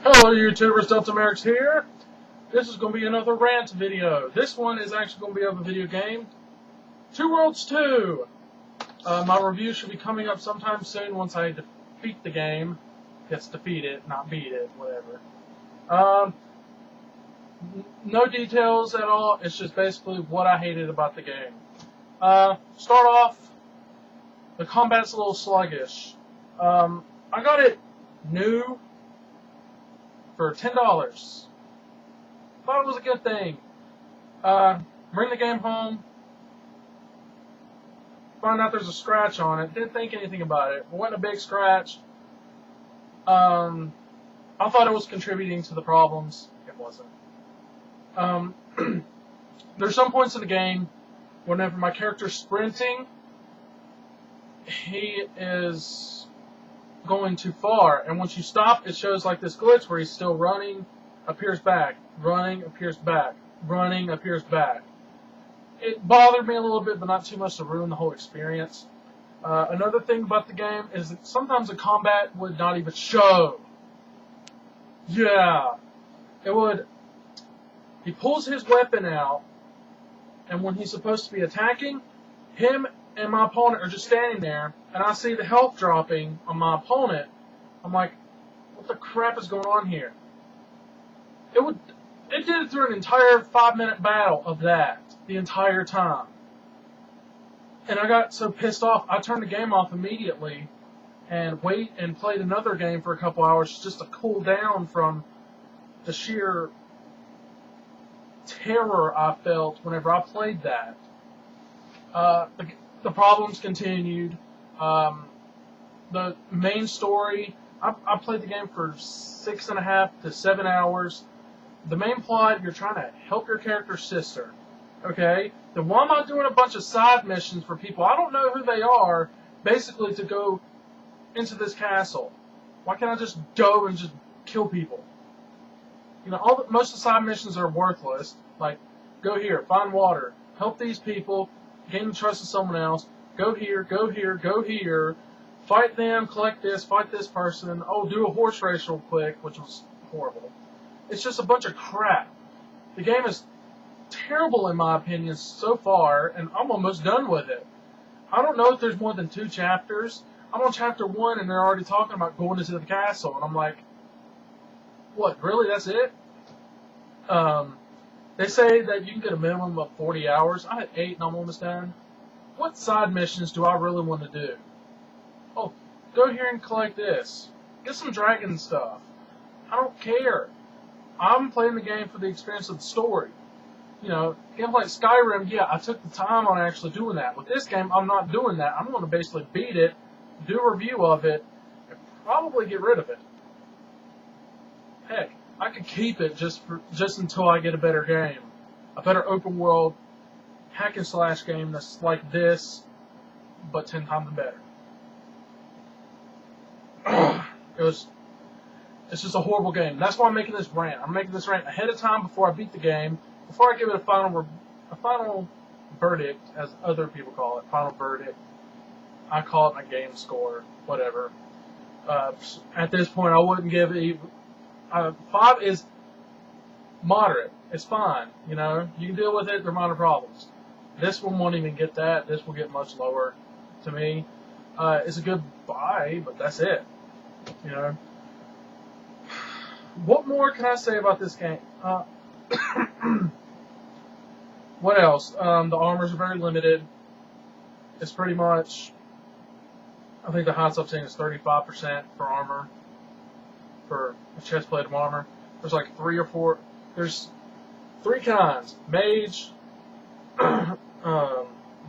Hello YouTubers, Merrix here. This is going to be another Rant video. This one is actually going to be of a video game. Two Worlds 2. My review should be coming up sometime soon once I defeat the game. Yes, defeat it, not beat it, whatever. No details at all, it's just basically what I hated about the game. Start off, the combat's a little sluggish. I got it new for $10. Thought it was a good thing. Bring the game home. Found out there's a scratch on it. Didn't think anything about it. It wasn't a big scratch. I thought it was contributing to the problems. It wasn't. There's some points in the game whenever my character's sprinting, he is going too far, and once you stop, it shows like this glitch where he's still running, appears back, running, appears back, running, appears back. It bothered me a little bit, but not too much to ruin the whole experience. Another thing about the game is that sometimes the combat would not even show. Yeah, it would. He pulls his weapon out, and when he's supposed to be attacking, him and my opponent are just standing there, and I see the health dropping on my opponent. I'm like, what the crap is going on here? It did it through an entire 5-minute battle of that, the entire time. And I got so pissed off, I turned the game off immediately, and played another game for a couple hours just to cool down from the sheer terror I felt whenever I played that. The problems continued. The main story, I played the game for 6.5 to 7 hours. The main plot, you're trying to help your character's sister. Okay? Then why am I doing a bunch of side missions for people I don't know who they are, basically to go into this castle? Why can't I just go and just kill people? You know, most of the side missions are worthless. Like, go here, find water, help these people, gain the trust of someone else, go here, go here, go here, fight them, collect this, fight this person, oh, do a horse race real quick, which was horrible. It's just a bunch of crap. The game is terrible in my opinion so far, and I'm almost done with it. I don't know if there's more than 2 chapters. I'm on chapter 1 and they're already talking about going into the castle, and I'm like, what, really, that's it? They say that you can get a minimum of 40 hours. I had 8 and I'm almost done. What side missions do I really want to do? Oh, go here and collect this. Get some dragon stuff. I don't care. I'm playing the game for the experience of the story. You know, games like Skyrim, yeah, I took the time on actually doing that. With this game, I'm not doing that. I'm going to basically beat it, do a review of it, and probably get rid of it. Heck, I could keep it just until I get a better game. A better open world hack and slash game that's like this, but 10 times better. It's just a horrible game. That's why I'm making this rant. I'm making this rant ahead of time before I beat the game, before I give it a final verdict, as other people call it, final verdict. I call it my game score, whatever. At this point, I wouldn't give it 5 is moderate. It's fine, you know. You can deal with it. They're minor problems. This one won't even get that. This will get much lower to me. It's a good buy, but that's it. You know. What more can I say about this game? What else? The armors are very limited. It's pretty much, I think the highest I've seen is 35% for armor, for a chest plate of armor. There's like 3 or 4. There's 3 kinds: mage,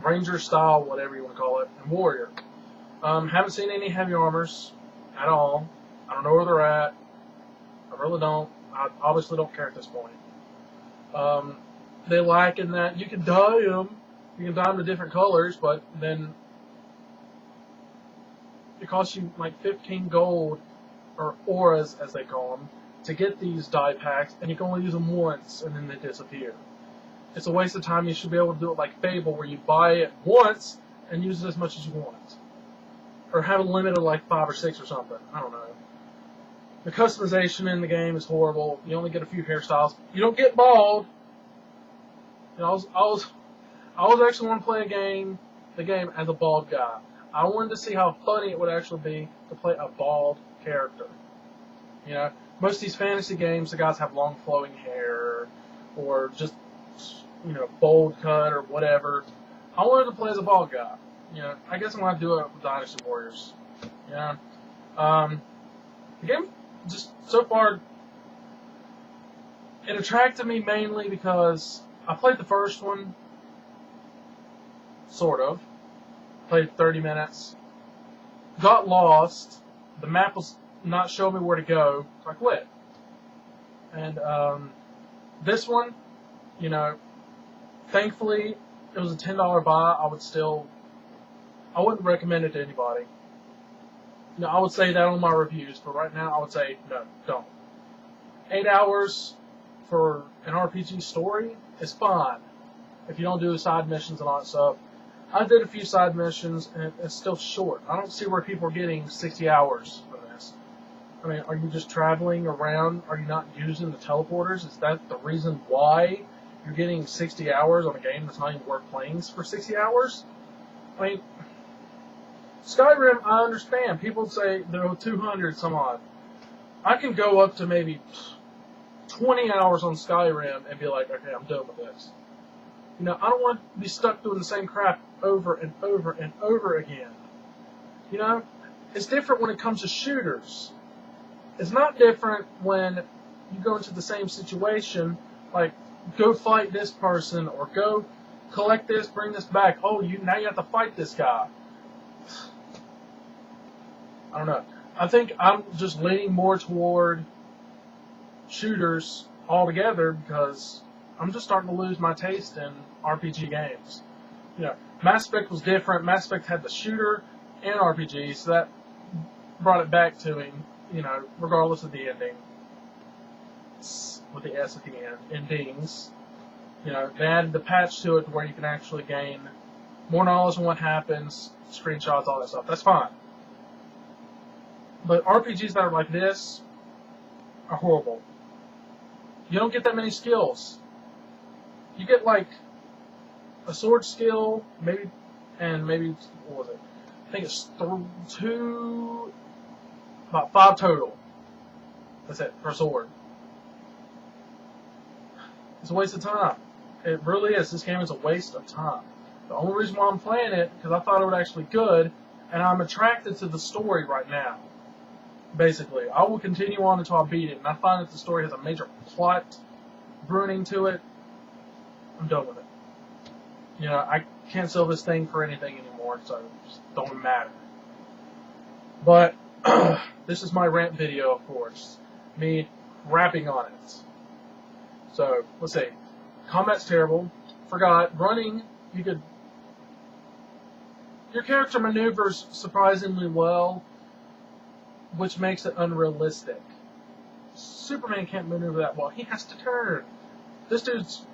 ranger style, whatever you want to call it, and warrior. Haven't seen any heavy armors at all. I don't know where they're at. I really don't. I obviously don't care at this point. They lack in that you can dye them. You can dye them to different colors, but then it costs you like 15 gold, or auras as they call them, to get these dye packs, and you can only use them once and then they disappear. It's a waste of time. You should be able to do it like Fable, where you buy it once and use it as much as you want. Or have a limit of like 5 or 6 or something. I don't know. The customization in the game is horrible. You only get a few hairstyles. You don't get bald. You know, I was actually want to play the game as a bald guy. I wanted to see how funny it would actually be to play a bald character. You know, most of these fantasy games, the guys have long flowing hair or just, you know, bold cut or whatever. I wanted to play as a bald guy. You know, I guess I'm going to do it with Dynasty Warriors. You know, the game just so far, it attracted me mainly because I played the first one, sort of. Played 30 minutes. Got lost. The map was not showing me where to go, so I quit. And this one, you know, thankfully, it was a $10 buy. I wouldn't recommend it to anybody. You know, I would say that on my reviews, but right now I would say no, don't. 8 hours for an RPG story is fine if you don't do the side missions and all that stuff. I did a few side missions, and it's still short. I don't see where people are getting 60 hours from this. I mean, are you just traveling around? Are you not using the teleporters? Is that the reason why you're getting 60 hours on a game that's not even worth playing for 60 hours? I mean, Skyrim, I understand. People say there are 200 some odd. I can go up to maybe 20 hours on Skyrim and be like, okay, I'm done with this. You know, I don't want to be stuck doing the same crap over and over and over again. You know, it's different when it comes to shooters. It's not different when you go into the same situation, like go fight this person or go collect this, bring this back. Oh, now you have to fight this guy. I don't know. I think I'm just leaning more toward shooters altogether because I'm just starting to lose my taste in RPG games. You know, Mass Effect was different. Mass Effect had the shooter and RPG, so that brought it back to me, you know, regardless of the ending. With the S at the end. Endings. You know, they added the patch to it where you can actually gain more knowledge on what happens, screenshots, all that stuff. That's fine. But RPGs that are like this are horrible. You don't get that many skills. You get like a sword skill, maybe, what was it? I think it's about 5 total. That's it, per sword. It's a waste of time. It really is. This game is a waste of time. The only reason why I'm playing it, because I thought it was actually good, and I'm attracted to the story right now. Basically, I will continue on until I beat it, and I find that the story has a major plot ruining to it. I'm done with it. You know, I can't sell this thing for anything anymore, so it just don't matter. But this is my rant video, of course. Me rapping on it. So, let's see. Combat's terrible. Forgot. Running, your character maneuvers surprisingly well, which makes it unrealistic. Superman can't maneuver that well. He has to turn. This dude's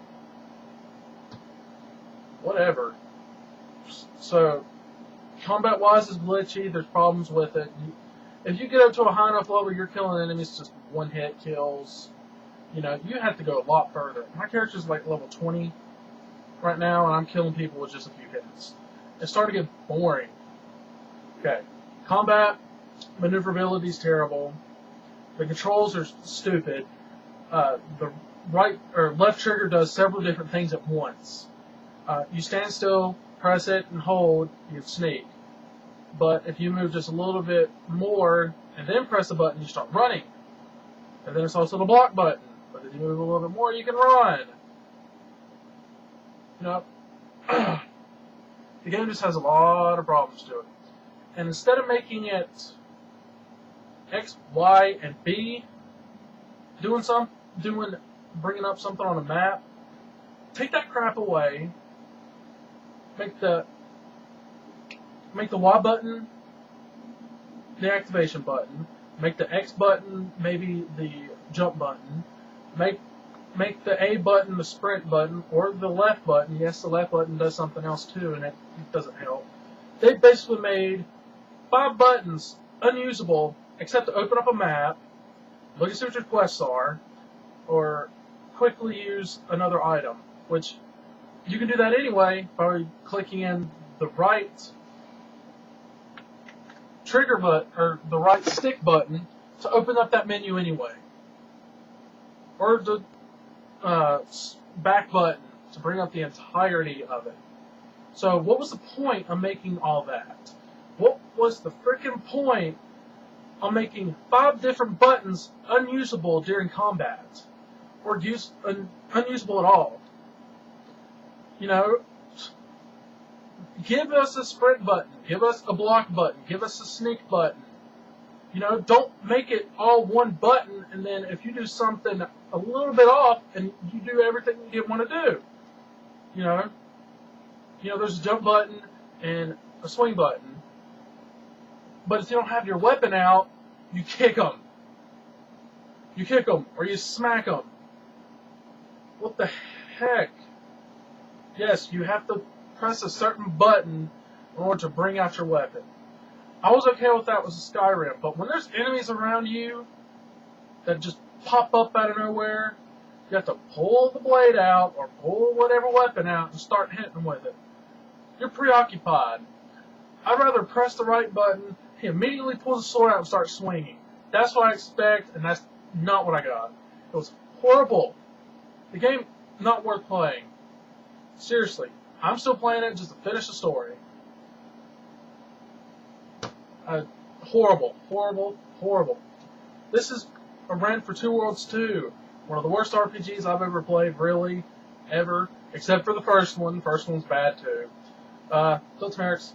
whatever. So, combat-wise is glitchy. There's problems with it. If you get up to a high enough level, you're killing enemies just one-hit kills. You know, you have to go a lot further. My character's like level 20 right now, and I'm killing people with just a few hits. It's starting to get boring. Okay. Combat, maneuverability is terrible. The controls are stupid. The right or left trigger does several different things at once. You stand still, press it, and hold, you sneak. But if you move just a little bit more and then press the button, you start running. And then it's also the block button. But if you move a little bit more, you can run. You know, the game just has a lot of problems to it. And instead of making it X, Y, and B, bringing up something on a map, take that crap away. Make the Y button the activation button. Make the X button maybe the jump button. Make the A button the sprint button, or the left button. Yes, the left button does something else too, and it doesn't help. They basically made 5 buttons unusable, except to open up a map, look and see what your quests are, or quickly use another item, which you can do that anyway by clicking in the right trigger button or the right stick button to open up that menu anyway, or the back button to bring up the entirety of it. So what was the point of making all that? What was the freaking point of making 5 different buttons unusable during combat? Or unusable at all? You know, give us a sprint button, give us a block button, give us a sneak button. You know, don't make it all one button, and then if you do something a little bit off, and you do everything you didn't want to do. You know, there's a jump button and a swing button. But if you don't have your weapon out, you kick them. You kick them, or you smack them. What the heck? Yes, you have to press a certain button in order to bring out your weapon. I was okay with that with Skyrim, but when there's enemies around you that just pop up out of nowhere, you have to pull the blade out or pull whatever weapon out and start hitting them with it. You're preoccupied. I'd rather press the right button, he immediately pulls the sword out and starts swinging. That's what I expect, and that's not what I got. It was horrible. The game, not worth playing. Seriously, I'm still playing it just to finish the story. Horrible, horrible, horrible. This is a rant for Two Worlds 2. One of the worst RPGs I've ever played, really, ever. Except for the first one. The first one's bad too. Till Merrix.